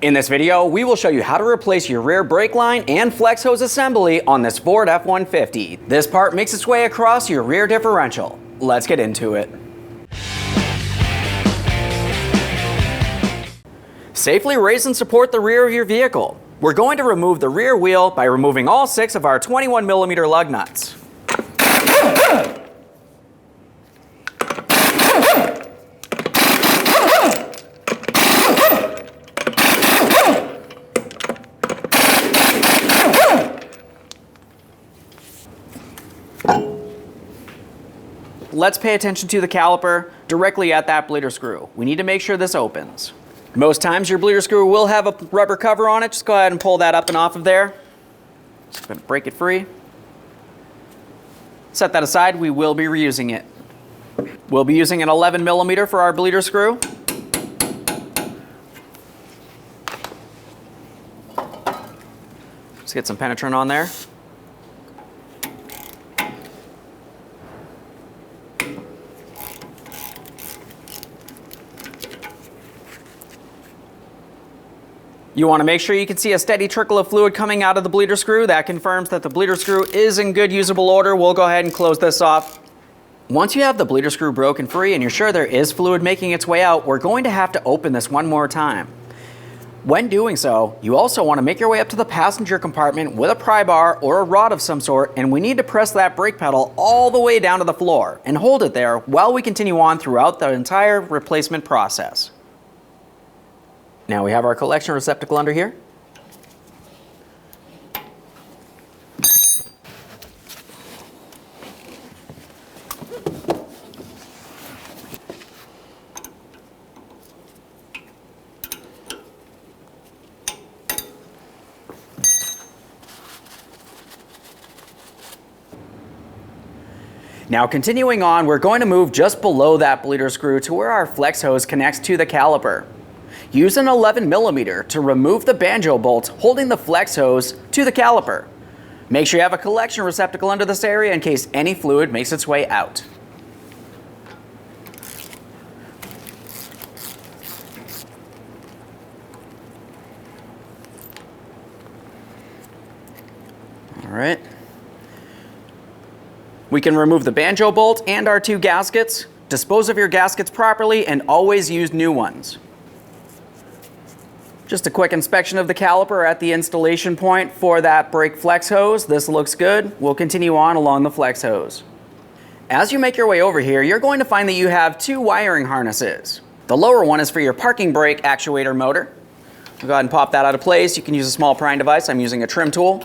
In this video, we will show you how to replace your rear brake line and flex hose assembly on this Ford F-150. This part makes its way across your rear differential. Let's get into it. Safely raise and support the rear of your vehicle. We're going to remove the rear wheel by removing all 6 of our 21mm lug nuts. Let's pay attention to the caliper directly at that bleeder screw. We need to make sure this opens. Most times your bleeder screw will have a rubber cover on it. Just go ahead and pull that up and off of there. Just going to break it free. Set that aside. We will be reusing it. We'll be using an 11mm for our bleeder screw. Let's get some penetrant on there. You want to make sure you can see a steady trickle of fluid coming out of the bleeder screw. That confirms that the bleeder screw is in good usable order. We'll go ahead and close this off. Once you have the bleeder screw broken free and you're sure there is fluid making its way out, we're going to have to open this one more time. When doing so, you also want to make your way up to the passenger compartment with a pry bar or a rod of some sort, and we need to press that brake pedal all the way down to the floor and hold it there while we continue on throughout the entire replacement process. Now we have our collection receptacle under here. Now continuing on, we're going to move just below that bleeder screw to where our flex hose connects to the caliper. Use an 11mm to remove the banjo bolt holding the flex hose to the caliper. Make sure you have a collection receptacle under this area in case any fluid makes its way out. All right. We can remove the banjo bolt and our 2 gaskets. Dispose of your gaskets properly and always use new ones. Just a quick inspection of the caliper at the installation point for that brake flex hose. This looks good. We'll continue on along the flex hose. As you make your way over here, you're going to find that you have 2 wiring harnesses. The lower one is for your parking brake actuator motor. Go ahead and pop that out of place. You can use a small prying device. I'm using a trim tool.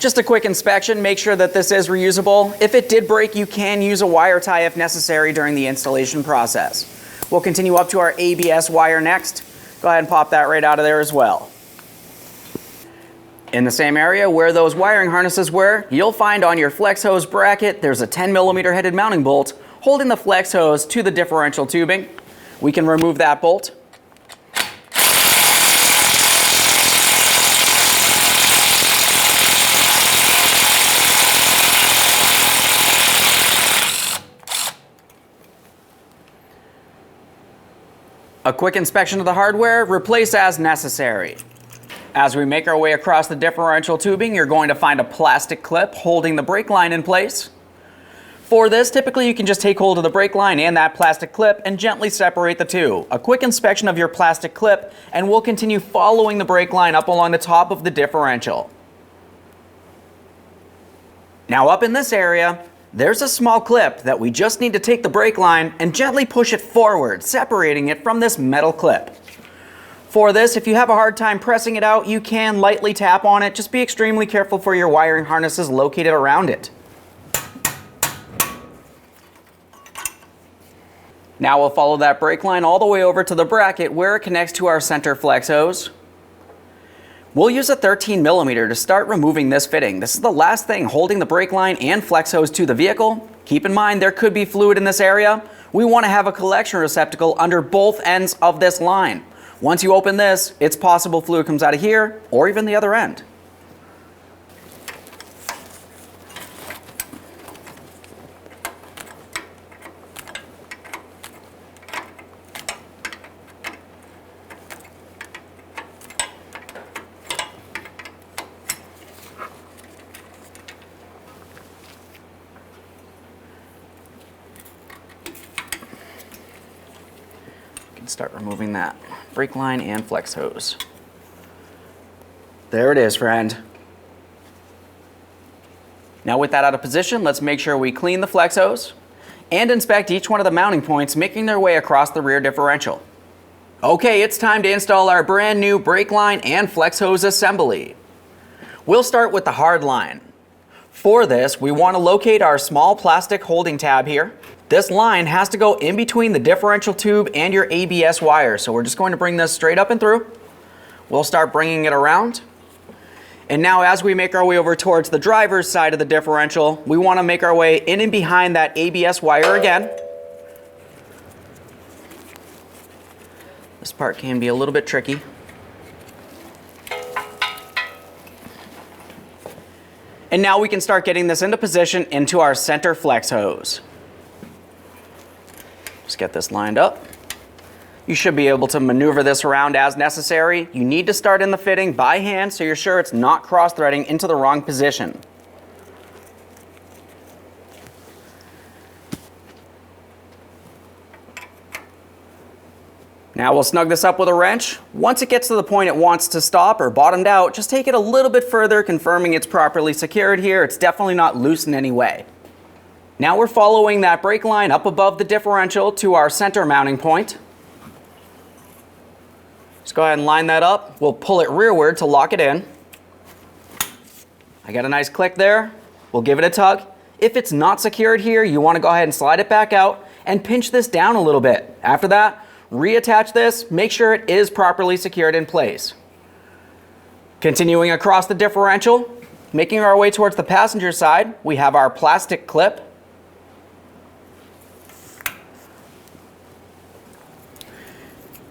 Just a quick inspection, make sure that this is reusable. If it did break, you can use a wire tie if necessary during the installation process. We'll continue up to our ABS wire next. Go ahead and pop that right out of there as well. In the same area where those wiring harnesses were, you'll find on your flex hose bracket, there's a 10mm headed mounting bolt holding the flex hose to the differential tubing. We can remove that bolt. A quick inspection of the hardware, replace as necessary. As we make our way across the differential tubing, you're going to find a plastic clip holding the brake line in place. For this, typically you can just take hold of the brake line and that plastic clip and gently separate the two. A quick inspection of your plastic clip and we'll continue following the brake line up along the top of the differential. Now up in this area, there's a small clip that we just need to take the brake line and gently push it forward, separating it from this metal clip. For this, if you have a hard time pressing it out, you can lightly tap on it. Just be extremely careful for your wiring harnesses located around it. Now we'll follow that brake line all the way over to the bracket where it connects to our center flex hose. We'll use a 13mm to start removing this fitting. This is the last thing holding the brake line and flex hose to the vehicle. Keep in mind there could be fluid in this area. We want to have a collection receptacle under both ends of this line. Once you open this, it's possible fluid comes out of here or even the other end. And start removing that brake line and flex hose. There it is, friend. Now with that out of position, let's make sure we clean the flex hose and inspect each one of the mounting points making their way across the rear differential. Okay, it's time to install our brand new brake line and flex hose assembly. We'll start with the hard line. For this, we want to locate our small plastic holding tab here. This line has to go in between the differential tube and your ABS wire, so we're just going to bring this straight up and through. We'll start bringing it around. And now as we make our way over towards the driver's side of the differential, we want to make our way in and behind that ABS wire again. This part can be a little bit tricky. And now we can start getting this into position into our center flex hose. Just get this lined up. You should be able to maneuver this around as necessary. You need to start in the fitting by hand so you're sure it's not cross-threading into the wrong position. Now we'll snug this up with a wrench. Once it gets to the point it wants to stop or bottomed out, just take it a little bit further, confirming it's properly secured here. It's definitely not loose in any way. Now we're following that brake line up above the differential to our center mounting point. Just go ahead and line that up. We'll pull it rearward to lock it in. I got a nice click there. We'll give it a tug. If it's not secured here, you want to go ahead and slide it back out and pinch this down a little bit. After that, reattach this, make sure it is properly secured in place. Continuing across the differential, making our way towards the passenger side, we have our plastic clip.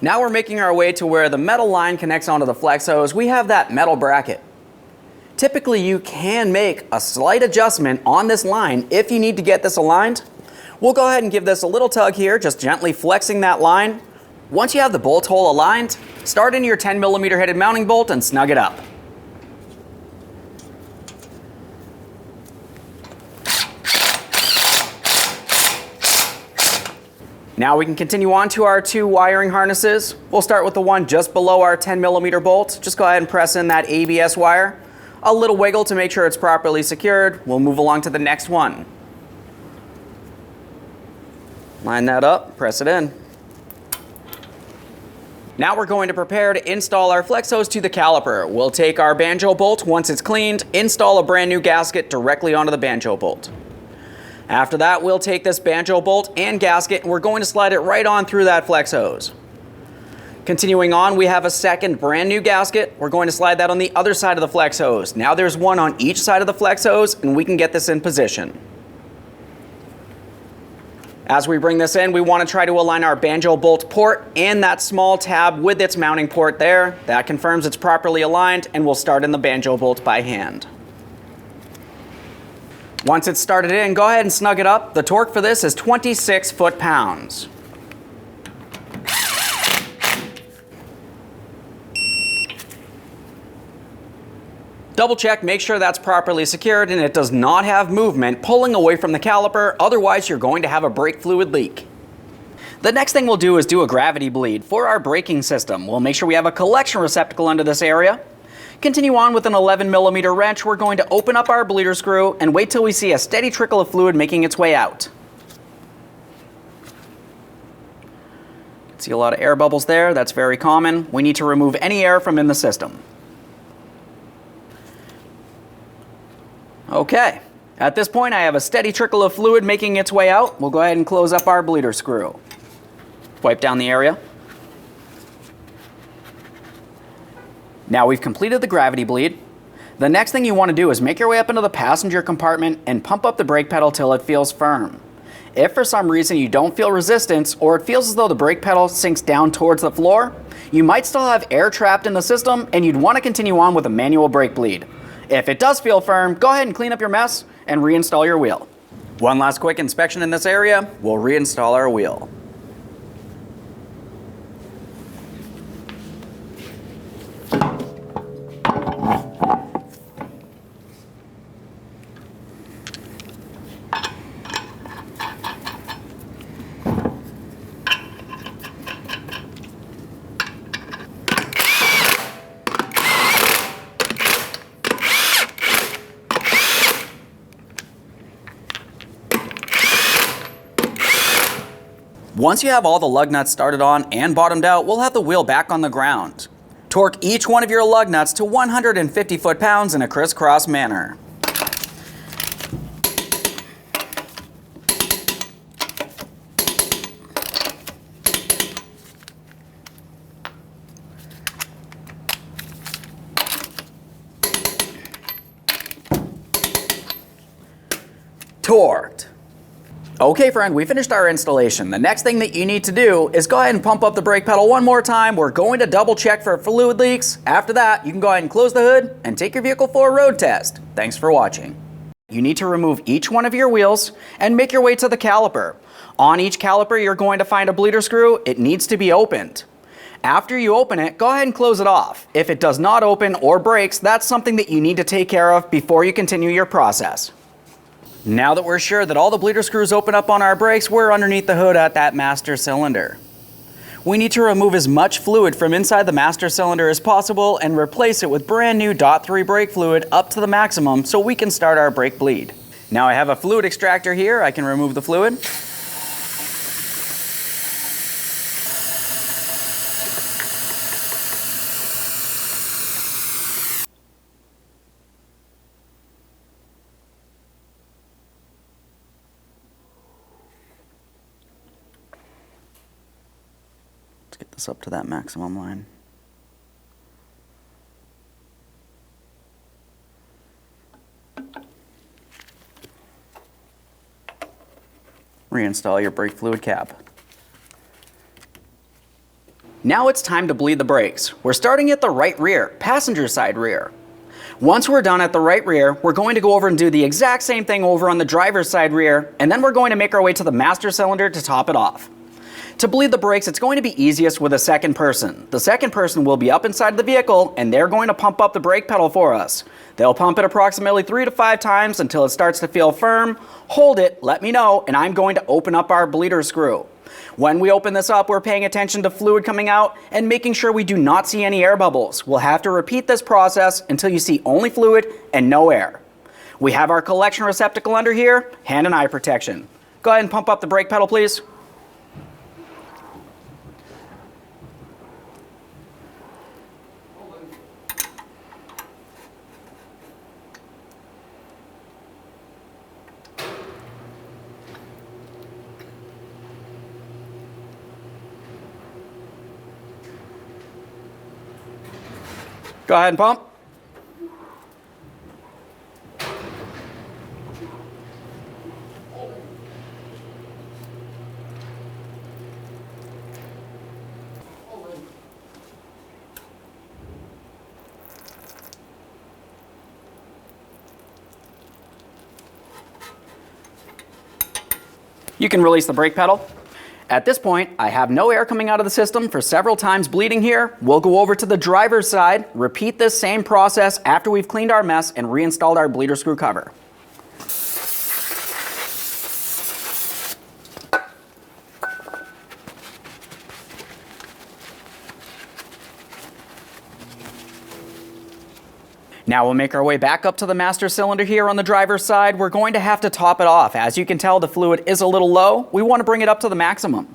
Now we're making our way to where the metal line connects onto the flex hose. We have that metal bracket. Typically, you can make a slight adjustment on this line if you need to get this aligned. We'll go ahead and give this a little tug here, just gently flexing that line. Once you have the bolt hole aligned, start in your 10mm headed mounting bolt and snug it up. Now we can continue on to our two wiring harnesses. We'll start with the one just below our 10mm bolt. Just go ahead and press in that ABS wire. A little wiggle to make sure it's properly secured. We'll move along to the next one. Line that up, press it in. Now we're going to prepare to install our flex hose to the caliper. We'll take our banjo bolt once it's cleaned, install a brand new gasket directly onto the banjo bolt. After that, we'll take this banjo bolt and gasket and we're going to slide it right on through that flex hose. Continuing on, we have a second brand new gasket. We're going to slide that on the other side of the flex hose. Now there's one on each side of the flex hose and we can get this in position. As we bring this in, we want to try to align our banjo bolt port and that small tab with its mounting port there. That confirms it's properly aligned and we'll start in the banjo bolt by hand. Once it's started in, go ahead and snug it up. The torque for this is 26 foot-pounds. Double check, make sure that's properly secured and it does not have movement pulling away from the caliper, otherwise you're going to have a brake fluid leak. The next thing we'll do is do a gravity bleed for our braking system. We'll make sure we have a collection receptacle under this area. Continue on with an 11mm wrench. We're going to open up our bleeder screw and wait till we see a steady trickle of fluid making its way out. See a lot of air bubbles there. That's very common. We need to remove any air from in the system. Okay, at this point I have a steady trickle of fluid making its way out. We'll go ahead and close up our bleeder screw. Wipe down the area. Now we've completed the gravity bleed. The next thing you want to do is make your way up into the passenger compartment and pump up the brake pedal till it feels firm. If for some reason you don't feel resistance or it feels as though the brake pedal sinks down towards the floor, you might still have air trapped in the system and you'd want to continue on with a manual brake bleed. If it does feel firm, go ahead and clean up your mess and reinstall your wheel. One last quick inspection in this area, we'll reinstall our wheel. Once you have all the lug nuts started on and bottomed out, we'll have the wheel back on the ground. Torque each one of your lug nuts to 150 foot-pounds in a crisscross manner. Torqued. Okay friend, we finished our installation. The next thing that you need to do is go ahead and pump up the brake pedal one more time. We're going to double check for fluid leaks. After that, you can go ahead and close the hood and take your vehicle for a road test. Thanks for watching. You need to remove each one of your wheels and make your way to the caliper. On each caliper, you're going to find a bleeder screw. It needs to be opened. After you open it, go ahead and close it off. If it does not open or breaks, that's something that you need to take care of before you continue your process. Now that we're sure that all the bleeder screws open up on our brakes, we're underneath the hood at that master cylinder. We need to remove as much fluid from inside the master cylinder as possible and replace it with brand new .3 brake fluid up to the maximum so we can start our brake bleed. Now I have a fluid extractor here. I can remove the fluid. Get this up to that maximum line. Reinstall your brake fluid cap. Now it's time to bleed the brakes. We're starting at the right rear, passenger side rear. Once we're done at the right rear, we're going to go over and do the exact same thing over on the driver's side rear, and then we're going to make our way to the master cylinder to top it off. To bleed the brakes, it's going to be easiest with a second person. The second person will be up inside the vehicle and they're going to pump up the brake pedal for us. They'll pump it approximately 3 to 5 times until it starts to feel firm. Hold it, let me know, and I'm going to open up our bleeder screw. When we open this up, we're paying attention to fluid coming out and making sure we do not see any air bubbles. We'll have to repeat this process until you see only fluid and no air. We have our collection receptacle under here, hand and eye protection. Go ahead and pump up the brake pedal, please. Go ahead and pump. You can release the brake pedal. At this point, I have no air coming out of the system for several times bleeding here. We'll go over to the driver's side, repeat this same process after we've cleaned our mess and reinstalled our bleeder screw cover. Now we'll make our way back up to the master cylinder here on the driver's side. We're going to have to top it off. As you can tell, the fluid is a little low. We want to bring it up to the maximum.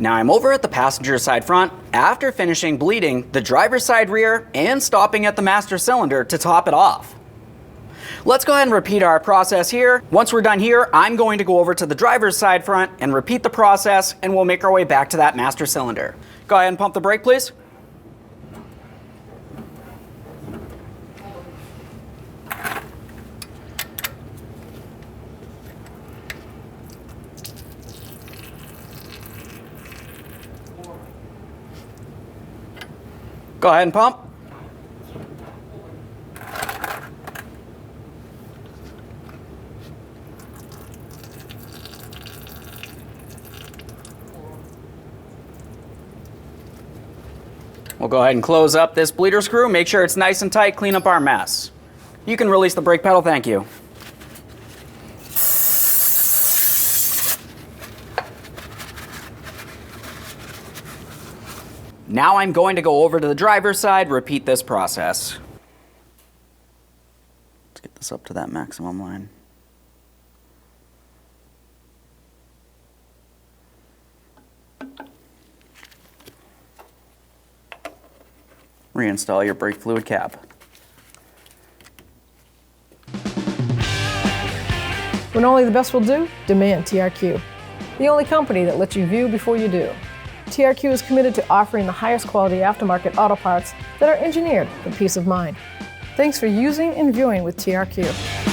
Now I'm over at the passenger side front after finishing bleeding the driver's side rear and stopping at the master cylinder to top it off. Let's go ahead and repeat our process here. Once we're done here, I'm going to go over to the driver's side front and repeat the process, and we'll make our way back to that master cylinder. Go ahead and pump the brake, please. Go ahead and pump. We'll go ahead and close up this bleeder screw, make sure it's nice and tight, clean up our mess. You can release the brake pedal, thank you. Now I'm going to go over to the driver's side, repeat this process. Let's get this up to that maximum line. Reinstall your brake fluid cap. When only the best will do, demand TRQ. The only company that lets you view before you do. TRQ is committed to offering the highest quality aftermarket auto parts that are engineered for peace of mind. Thanks for using and viewing with TRQ.